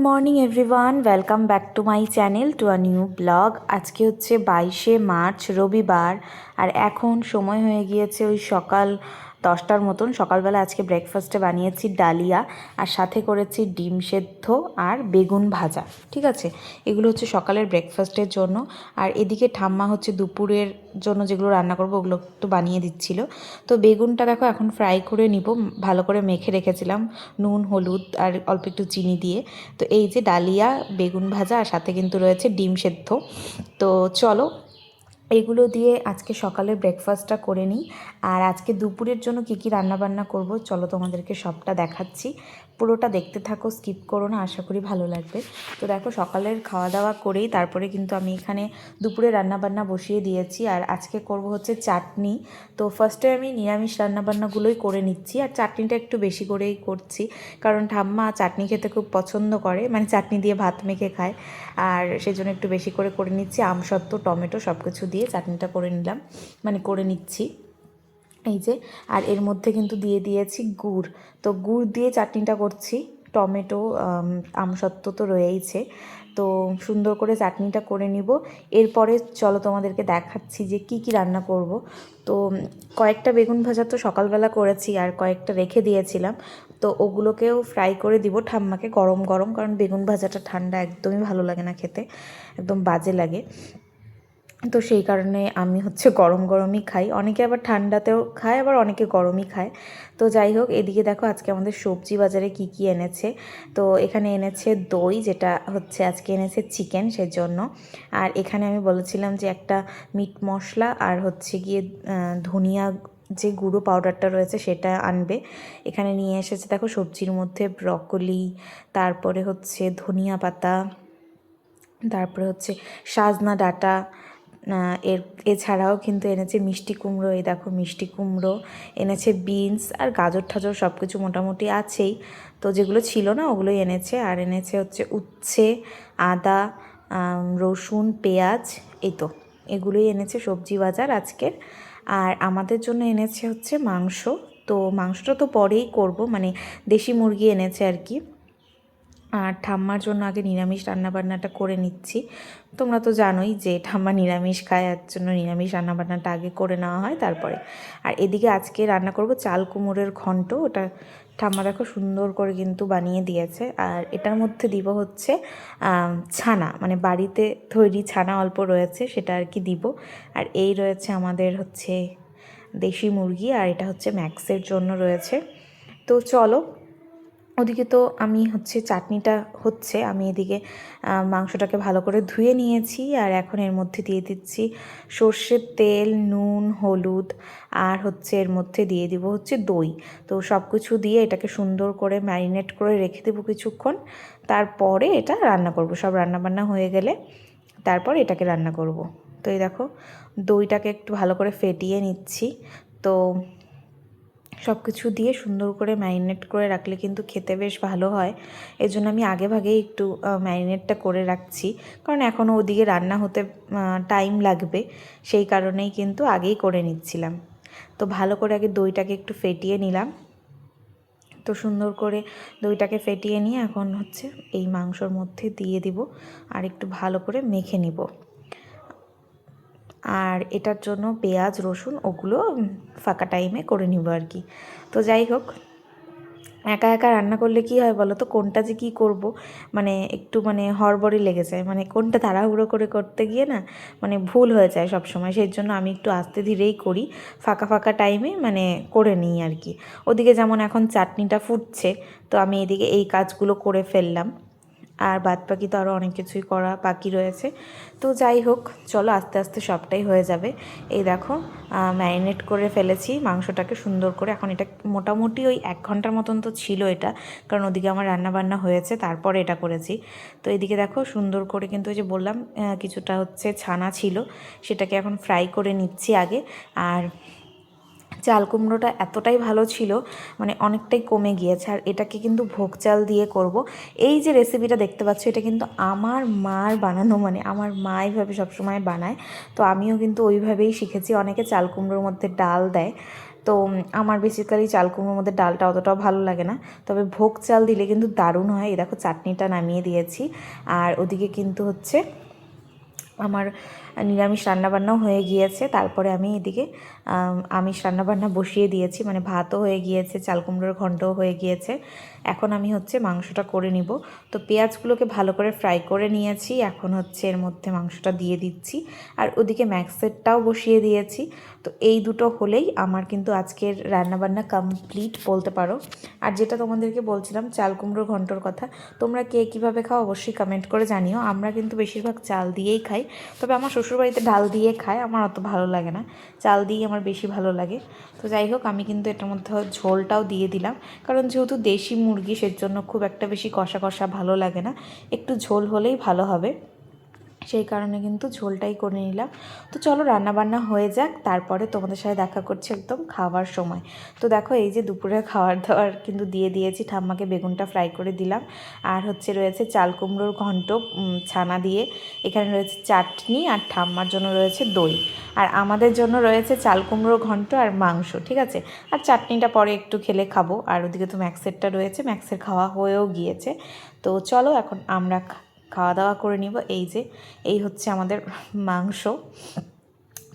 Morning everyone, welcome back to my channel to a new blog. আজকে হচ্ছে 22শে March, রবিবার। আর এখন সময় হয়ে গিয়েছে ওই সকাল 10টার মতন। সকালবেলা আজকে ব্রেকফাস্টে বানিয়েছি ডালিয়া, আর সাথে করেছি ডিম সেদ্ধ আর বেগুন ভাজা। ঠিক আছে, এগুলো হচ্ছে সকালের ব্রেকফাস্টের জন্য। আর এদিকে ঠাম্মা হচ্ছে দুপুরের জন্য যেগুলো রান্না করবো ওগুলো একটু বানিয়ে দিচ্ছিল। তো বেগুনটা দেখো এখন ফ্রাই করে নিব, ভালো করে মেখে রেখেছিলাম নুন হলুদ আর অল্প একটু চিনি দিয়ে। তো এই যে ডালিয়া, বেগুন ভাজা, আর সাথে কিন্তু রয়েছে ডিম সেদ্ধ। তো চলো এগুলো দিয়ে আজকে সকালের ব্রেকফাস্টটা করে নিই। আর আজকে দুপুরের জন্য কী কী রান্নাবান্না করব চলো তোমাদেরকে সবটা দেখাচ্ছি। পুরোটা দেখতে থাকো, স্কিপ করো না, আশা করি ভালো লাগবে। তো দেখো সকালের খাওয়া দাওয়া করেই তারপরে কিন্তু আমি এখানে দুপুরে রান্নাবান্না বসিয়ে দিয়েছি। আর আজকে করব হচ্ছে চাটনি। তো ফার্স্টে আমি নিরামিষ রান্নাবান্নাগুলোই করে নিচ্ছি, আর চাটনিটা একটু বেশি করেই করছি, কারণ ঠাম্মা চাটনি খেতে খুব পছন্দ করে, মানে চাটনি দিয়ে ভাত মেখে খায়। আর সেই জন্য একটু বেশি করে করে নিচ্ছি, আমসত্ত্ব টমেটো সব কিছু দিয়ে চাটনিটা করে নিলাম, মানে করে নিচ্ছি এই যে। আর এর মধ্যে কিন্তু দিয়ে দিয়েছি গুড়। তো গুড় দিয়ে চাটনিটা করছি, টমেটো আমসত্ত্ব তো রয়েইছে। তো সুন্দর করে চাটনিটা করে নিব। এরপরে চলো তোমাদেরকে দেখাচ্ছি যে কি কি রান্না করব। তো কয়েকটা বেগুন ভাজা তো সকালবেলা করেছি, আর কয়েকটা রেখে দিয়েছিলাম। তো ওগুলোকেও ফ্রাই করে দিব ঠাম্মাকে গরম গরম, কারণ বেগুন ভাজাটা ঠান্ডা একদমই ভালো লাগে না খেতে, একদম বাজে লাগে। তো সেই কারণে আমি হচ্ছে গরম গরমই খাই, অনেকে আবার ঠান্ডাতেও খায়, আবার অনেকে গরমই খায়। তো যাই হোক, এদিকে দেখো আজকে আমাদের সবজি বাজারে কি কি এনেছে। তো এখানে এনেছে দই, যেটা হচ্ছে আজকে এনেছে চিকেন সেজন্য। আর এখানে আমি বলেছিলাম যে একটা মিট মশলা আর হচ্ছে গিয়ে ধনিয়া যে গুঁড়ো পাউডারটা রয়েছে সেটা আনবে। এখানে নিয়ে এসেছে দেখো সবজির মধ্যে ব্রকলি, তারপরে হচ্ছে ধনিয়া পাতা, তারপরে হচ্ছে সাজনা ডাঁটা। এছাড়াও কিন্তু এনেছে মিষ্টি কুমড়ো, এই দেখো মিষ্টি কুমড়ো এনেছে, বিনস আর গাজর ঠাজর সব কিছু মোটামুটি আছেই। তো যেগুলো ছিল না ওগুলোই এনেছে। আর এনেছে হচ্ছে উচ্ছে, আদা, রসুন, পেঁয়াজ, এই তো এগুলোই এনেছে সবজি বাজার আজকের। আর আমাদের জন্য এনেছে হচ্ছে মাংস। তো মাংসটা তো পরেই করব, মানে দেশি মুরগি এনেছে আর কি। আর ঠাম্মার জন্য আগে নিরামিষ রান্নাবান্নাটা করে নিচ্ছি। তোমরা তো জানোই যে ঠাম্মা নিরামিষ খায়, এর জন্য নিরামিষ রান্নাবান্নাটা আগে করে নেওয়া হয় তারপরে। আর এদিকে আজকে রান্না করব চাল কুমড়োর ঘন্ট। ওটা ঠাম্মা দেখো সুন্দর করে কিন্তু বানিয়ে দিয়েছে। আর এটার মধ্যে দিব হচ্ছে ছানা, মানে বাড়িতে তৈরি ছানা অল্প রয়েছে সেটা আর কি দিব। আর এই রয়েছে আমাদের হচ্ছে দেশি মুরগি, আর এটা হচ্ছে ম্যাক্সের জন্য রয়েছে। তো চলো, ওদিকে তো আমি হচ্ছে চাটনিটা হচ্ছে, আমি এদিকে মাংসটাকে ভালো করে ধুয়ে নিয়েছি। আর এখন এর মধ্যে দিয়ে দিচ্ছি সর্ষের তেল, নুন, হলুদ, আর হচ্ছে এর মধ্যে দিয়ে দিব হচ্ছে দই। তো সব কিছু দিয়ে এটাকে সুন্দর করে ম্যারিনেট করে রেখে দেবো কিছুক্ষণ। তারপরে এটা রান্না করব, সব রান্নাবান্না হয়ে গেলে তারপর এটাকে রান্না করব। তো এই দেখো দইটাকে একটু ভালো করে ফেটিয়ে নিচ্ছি। তো সব কিছু দিয়ে সুন্দর করে ম্যারিনেট করে রাখলে কিন্তু খেতে বেশ ভালো হয়। এর জন্য আমি আগে ভাগেই একটু ম্যারিনেটটা করে রাখছি, কারণ এখনও ওদিকে রান্না হতে টাইম লাগবে, সেই কারণেই কিন্তু আগেই করে নিচ্ছিলাম। তো ভালো করে আগে দইটাকে একটু ফেটিয়ে নিলাম। তো সুন্দর করে দইটাকে ফেটিয়ে নিয়ে এখন হচ্ছে এই মাংসর মধ্যে দিয়ে দিব, আর একটু ভালো করে মেখে নিব। আর এটার জন্য পেঁয়াজ রসুন ওগুলো ফাঁকা টাইমে করে নিব আর কি। তো যাই হোক, একা একা রান্না করলে কি হয় বলো তো, কোনটা যে কী করব, মানে একটু মানে হড়বড়ি লেগে যায়, মানে কোনটা তাড়াহুড়ো করে করতে গিয়ে না মানে ভুল হয়ে যায় সব সময়। সেই জন্য আমি একটু আস্তে ধীরেই করি, ফাঁকা ফাঁকা টাইমে মানে করে নিই আর কি। ওদিকে যেমন এখন চাটনিটা ফুটছে, তো আমি এদিকে এই কাজগুলো করে ফেললাম। আর বাদ বাকি তো আরও অনেক কিছুই করা বাকি রয়েছে। তো যাই হোক, চলো আস্তে আস্তে সবটাই হয়ে যাবে। এই দেখো ম্যারিনেট করে ফেলেছি মাংসটাকে সুন্দর করে। এখন এটা মোটামুটি ওই 1 ঘন্টার মতন তো ছিল এটা, কারণ ওদিকে আমার রান্না বান্না হয়েছে তারপরে এটা করেছি। তো এদিকে দেখো সুন্দর করে কিন্তু ওই যে বললাম কিছুটা হচ্ছে ছানা ছিল, সেটাকে এখন ফ্রাই করে নিচ্ছি আগে। আর চাল কুমড়োটা এতটাই ভালো ছিল, মানে অনেকটাই কমে গিয়েছে। আর এটাকে কিন্তু ভোগ চাল দিয়ে করব। এই যে রেসিপিটা দেখতে পাচ্ছ, এটা কিন্তু আমার মার বানানো, মানে আমার মা এইভাবে সবসময় বানায়। তো আমিও কিন্তু ওইভাবেই শিখেছি। অনেকে চাল কুমড়োর মধ্যে ডাল দেয়, তো আমার বেসিক্যালি চাল কুমড়োর মধ্যে ডালটা অতটাও ভালো লাগে না, তবে ভোগ চাল দিলে কিন্তু দারুণ হয়। এই দেখো চাটনিটা নামিয়ে দিয়েছি, আর ওদিকে কিন্তু হচ্ছে আমার নিরামিষ রান্নাবান্নাও হয়ে গিয়েছে। তারপরে আমি এদিকে আমিষ রান্নাবান্না বসিয়ে দিয়েছি, মানে ভাতও হয়ে গিয়েছে, চাল কুমড়োর ঘন্টও হয়ে গিয়েছে। এখন আমি হচ্ছে মাংসটা করে নিব। তো পেঁয়াজগুলোকে ভালো করে ফ্রাই করে নিয়েছি, এখন হচ্ছে এর মধ্যে মাংসটা দিয়ে দিচ্ছি, আর ওদিকে ম্যাক্সেরটাও বসিয়ে দিয়েছি। তো এই দুটো হলেই আমার কিন্তু আজকের রান্নাবান্না কমপ্লিট বলতে পারো। আর যেটা তোমাদেরকে বলছিলাম চাল কুমড়োর ঘন্টর কথা, তোমরা কে কীভাবে খাও অবশ্যই কমেন্ট করে জানিও। আমরা কিন্তু বেশিরভাগ চাল দিয়েই খাই, তবে আমার শ্বশুরবাড়িতে ডাল দিয়ে খায়, আমার অত ভালো লাগে না, চাল দিয়েই আমার বেশি ভালো লাগে। তো যাই হোক, আমি কিন্তু এটার মধ্যে ঝোলটাও দিয়ে দিলাম, কারণ যেহেতু দেশি মুরগি সেজন্য খুব একটা বেশি কষা কষা ভালো লাগে না, একটু ঝোল হলেই ভালো হবে, সেই কারণে কিন্তু ঝোলটাই করে নিলাম। তো চলো রান্নাবান্না হয়ে যাক, তারপরে তোমাদের সাথে দেখা করছি একদম খাওয়ার সময়। তো দেখো এই যে দুপুরে খাওয়ার দাওয়ার কিন্তু দিয়ে দিয়েছি, ঠাম্মাকে বেগুনটা ফ্রাই করে দিলাম, আর হচ্ছে রয়েছে চাল কুমড়োর ঘন্ট ছানা দিয়ে, এখানে রয়েছে চাটনি, আর ঠাম্মার জন্য রয়েছে দই, আর আমাদের জন্য রয়েছে চাল কুমড়োর ঘন্ট আর মাংস, ঠিক আছে। আর চাটনিটা পরে একটু খেলে খাবো, আর ওদিকে তো ম্যাক্সেরটা রয়েছে, ম্যাক্সের খাওয়া হয়েও গিয়েছে। তো চলো এখন আমরা খাওয়া দাওয়া করে নিব। এই হচ্ছে আমাদের মাংস।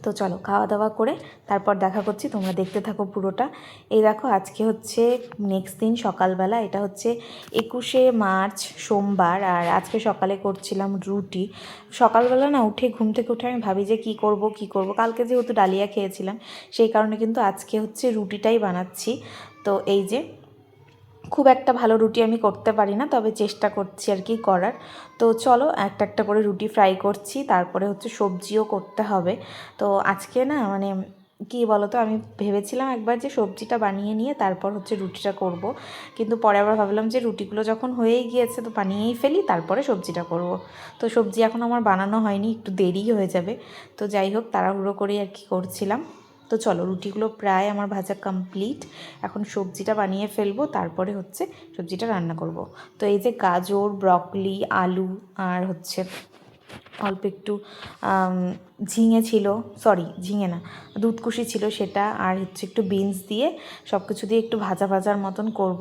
তো চলো খাওয়া দাওয়া করে তারপর দেখা করছি, তোমরা দেখতে থাকো পুরোটা। এই দেখো আজকে হচ্ছে নেক্সট দিন সকালবেলা, এটা হচ্ছে 21শে মার্চ সোমবার, আর আজকে সকালে করছিলাম রুটি। সকালবেলা না উঠে ঘুম থেকে উঠে আমি ভাবি যে কী করব, কালকে যেহেতু ডালিয়া খেয়েছিলাম সেই কারণে কিন্তু আজকে হচ্ছে রুটিটাই বানাচ্ছি। তো এই যে খুব একটা ভালো রুটি আমি করতে পারি না, তবে চেষ্টা করছি আর কি করার। তো চলো একটা একটা করে রুটি ফ্রাই করছি, তারপরে হচ্ছে সবজিও করতে হবে। তো আজকে না মানে কী বলো তো, আমি ভেবেছিলাম একবার যে সবজিটা বানিয়ে নিয়ে তারপর হচ্ছে রুটিটা করব, কিন্তু পরে আবার ভাবলাম যে রুটিগুলো যখন হয়েই গিয়েছে তো বানিয়েই ফেলি, তারপরে সবজিটা করব। তো সবজি এখন আমার বানানো হয়নি, একটু দেরি হয়ে যাবে। তো যাই হোক তাড়াহুড়ো করেই আর কি করছিলাম। তো চলো রুটিগুলো প্রায় আমার ভাজা কমপ্লিট, এখন সবজিটা বানিয়ে ফেলবো, তারপরে হচ্ছে সবজিটা রান্না করব। তো এই যে গাজর, ব্রকলি, আলু, আর হচ্ছে অল্প একটু ঝিঙে ছিল, সরি ঝিঙে না, দুধকুশি ছিল সেটা, আর হচ্ছে একটু বিনস দিয়ে সব কিছু দিয়ে একটু ভাজা ভাজার মতন করব।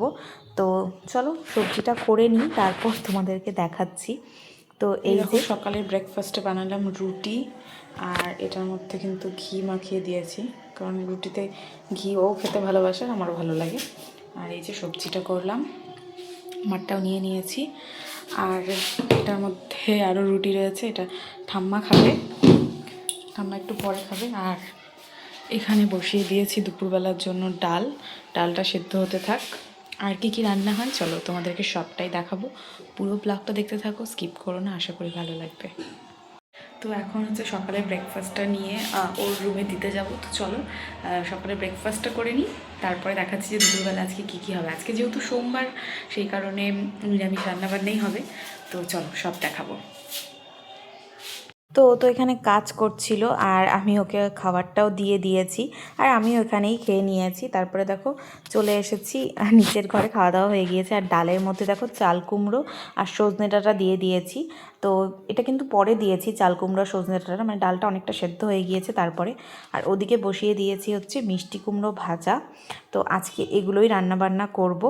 তো চলো সবজিটা করে নিই, তারপর তোমাদেরকে দেখাচ্ছি। তো এই যে সকালের ব্রেকফাস্টে বানালাম রুটি, আর এটার মধ্যে কিন্তু ঘি মাখিয়ে দিয়েছি, কারণ রুটিতে ঘিও খেতে ভালোবাসে, আমারও ভালো লাগে। আর এই যে সবজিটা করলাম, আমারটাও নিয়ে নিয়েছি, আর এটার মধ্যে আরও রুটি রয়েছে, এটা ঠাম্মা খাবে, ঠাম্মা একটু পরে খাবে। আর এখানে বসিয়ে দিয়েছি দুপুরবেলার জন্য ডালটা সেদ্ধ হতে থাক। আর কি রান্না হয় চলো তোমাদেরকে সবটাই দেখাবো, পুরো ব্লগটা দেখতে থাকো, স্কিপ করো না, আশা করি ভালো লাগবে। তো এখন হচ্ছে সকালে ব্রেকফাস্টটা নিয়ে ওর রুমে দিতে যাব। তো চলো সকালে ব্রেকফাস্টটা করে নিই, তারপরে দেখাচ্ছি যে দুপুরবেলা আজকে কী হবে। আজকে যেহেতু সোমবার সেই কারণে নিরামিষ রান্নাবান্নাই হবে। তো চলো সব দেখাবো। তো এখানে কাজ করছিল, আর আমি ওকে খাবারটাও দিয়ে দিয়েছি, আর আমিও এখানেই খেয়ে নিয়েছি। তারপরে দেখো চলে এসেছি নিচের ঘরে, খাওয়া দাওয়া হয়ে গিয়েছে, আর ডালের মধ্যে দেখো চাল কুমড়ো আর সজনে ডাঁটা দিয়ে দিয়েছি। তো এটা কিন্তু পরে দিয়েছি চাল কুমড়ো সজনে ডাঁটা, মানে ডালটা অনেকটা সেদ্ধ হয়ে গিয়েছে তারপরে। আর ওদিকে বসিয়ে দিয়েছি হচ্ছে মিষ্টি কুমড়ো ভাজা। তো আজকে এগুলোই রান্নাবান্না করব।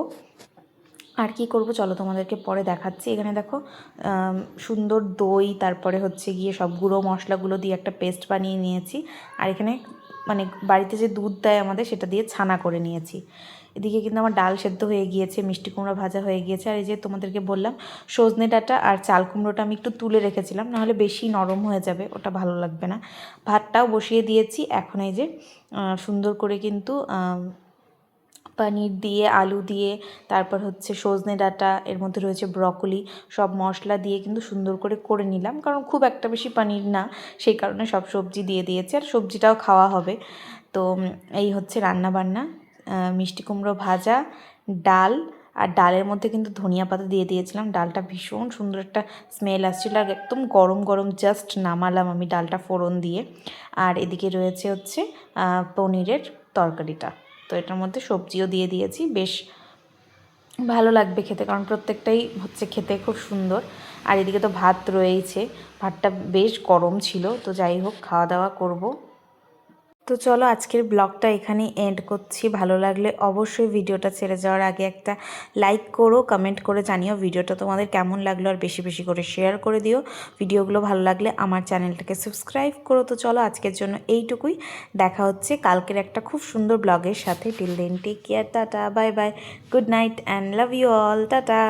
আর কি করব চলো তোমাদেরকে পরে দেখাচ্ছি। এখানে দেখো সুন্দর দই, তারপরে হচ্ছে গিয়ে সব গুঁড়ো মশলাগুলো দিয়ে একটা পেস্ট বানিয়ে নিয়েছি, আর এখানে মানে বাড়িতে যে দুধ দেয় আমাদের সেটা দিয়ে ছানা করে নিয়েছি। এদিকে কিন্তু আমার ডাল সেদ্ধ হয়ে গিয়েছে, মিষ্টি কুমড়ো ভাজা হয়ে গিয়েছে, আর এই যে তোমাদেরকে বললাম সজনে ডাঁটা আর চাল কুমড়োটা আমি একটু তুলে রেখেছিলাম, নাহলে বেশি নরম হয়ে যাবে, ওটা ভালো লাগবে না। ভাতটাও বসিয়ে দিয়েছি, এখন এই যে সুন্দর করে কিন্তু পনির দিয়ে, আলু দিয়ে, তারপর হচ্ছে সজনে ডাঁটা, এর মধ্যে রয়েছে ব্রকলি, সব মশলা দিয়ে কিন্তু সুন্দর করে নিলাম, কারণ খুব একটা বেশি পনির না, সেই কারণে সব সবজি দিয়ে দিয়েছে, আর সবজিটাও খাওয়া হবে। তো এই হচ্ছে রান্নাবান্না, মিষ্টি কুমড়ো ভাজা, ডাল, আর ডালের মধ্যে কিন্তু ধনিয়া পাতা দিয়ে দিয়েছিলাম, ডালটা ভীষণ সুন্দর একটা স্মেল আসছিলো, আর একদম গরম গরম জাস্ট নামালাম আমি ডালটা ফোড়ন দিয়ে। আর এদিকে রয়েছে হচ্ছে পনিরের তরকারিটা। তো এটার মধ্যে সবজিও দিয়ে দিয়েছি, বেশ ভালো লাগবে খেতে, কারণ প্রত্যেকটাই হচ্ছে খেতে খুব সুন্দর। আর এদিকে তো ভাত রয়েছে, ভাতটা বেশ গরম ছিল। তো যাই হোক খাওয়া দাওয়া করব। তো চলো আজকের ব্লগটা এখানেই এন্ড করছি। ভালো লাগলে অবশ্যই ভিডিওটা ছেড়ে যাওয়ার আগে একটা লাইক করো, কমেন্ট করে জানিও ভিডিওটা তোমাদের কেমন লাগলো, আর বেশি বেশি করে শেয়ার করে দিও। ভিডিওগুলো ভালো লাগলে আমার চ্যানেলটাকে সাবস্ক্রাইব করো। তো চলো আজকের জন্য এইটুকুই, দেখা হচ্ছে কালকের একটা খুব সুন্দর ব্লগের সাথে। Till then take care, tata, bye bye, good night and love you all, tata.